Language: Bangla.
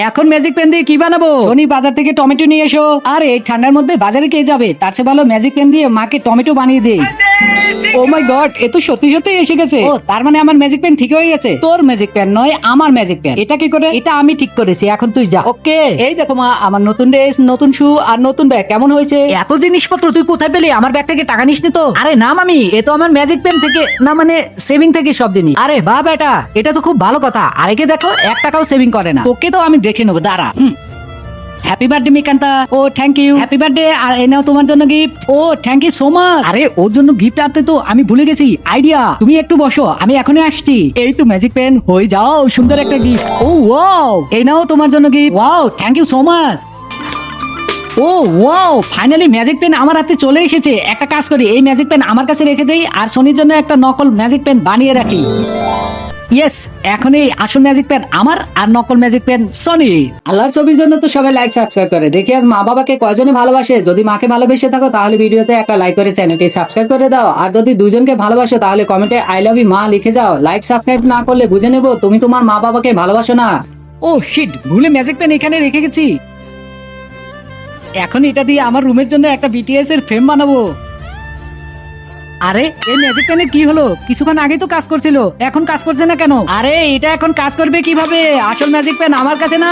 এখন ম্যাজিক পেন দিয়ে কি বানাবো? শনি বাজার থেকে টমেটো নিয়ে এসো। আর এই ঠান্ডার মধ্যে বাজারে কে যাবে? তার চেয়ে ভালো ম্যাজিক পেন দিয়ে মাকে টমেটো বানিয়ে দেই। ও মাই গড, এ তো সত্যি সত্যি এসে গেছে। ও তার মানে আমার ম্যাজিক পেন ঠিক হয়ে গেছে। তোর ম্যাজিক পেন নয়, আমার ম্যাজিক পেন। এটা কি করে? এটা আমি ঠিক করেছি, এখন তুই যা। ওকে, এই দেখো মা, আমার নতুন ড্রেস, নতুন শু আর নতুন ব্যাগ। কেমন হয়েছে? এত জিনিসপত্র তুই কোথায় পেলি? আমার ব্যাগ থেকে টাকা নিসনি তো? আরে না মামি, এ তো আমার ম্যাজিক পেন থেকে, না মানে সেভিং থেকে সব জিনিস। আরে বাহ বেটা, এটা তো খুব ভালো কথা। আরেকে দেখো 1 টাকাও সেভিং করে না। তোকে তো আমি দেখে নেবো, দাঁড়া। হ্যাপি বার্থডে মিকান্তা। ও থ্যাংক ইউ, হ্যাপি বার্থডে। আর এই নাও তোমার জন্য গিফট। ও থ্যাংক ইউ সো মাচ। আরে ওর জন্য গিফট আনতে তো আমি ভুলে গেছি। আইডিয়া, তুমি একটু বসো, আমি এখনই আসছি। এই তো ম্যাজিক পেন, হয়ে যাও সুন্দর একটা গিফট। ও ওয়াও, এই নাও তোমার জন্য gift. Wow, thank you so much. ও ওয়াও, ফাইনালি ম্যাজিক পেন আমার হাতে চলে এসেছে। একটা কাজ করি, এই ম্যাজিক পেন আমার কাছে রেখে দেই আর সোনির জন্য একটা নকল ম্যাজিক পেন বানিয়ে রাখি। ইয়েস, এখন এই আসল ম্যাজিক পেন আমার আর নকল ম্যাজিক পেন সনি। আল্লাহর ছবির জন্য তো সবাই লাইক সাবস্ক্রাইব করে। দেখি আজ মা বাবাকে কয়জনে ভালোবাসে। যদি মাকে ভালোবেসে থাকো তাহলে ভিডিওতে একটা লাইক করে চ্যানেলটি সাবস্ক্রাইব করে দাও। আর যদি দুজনকে ভালোবাসো তাহলে কমেন্টে আই লাভ ইউ মা লিখে যাও। লাইক সাবস্ক্রাইব না করলে বুঝে নেবো তুমি তোমার মা বাবাকে ভালোবাসো না। ও শিট, ভুলে ম্যাজিক পেন এখানে রেখে গেছি। এখন এটা দিয়ে আমার রুমের জন্য একটা বিটিএস এর ফ্রেম বানাবো। আরে এই ম্যাজিক পেনের কি হলো? কিছুক্ষণ আগেই তো কাজ করছিল, এখন কাজ করছে না কেন? আরে এটা এখন কাজ করবে কিভাবে? আসল ম্যাজিক পেন আমার কাছে না।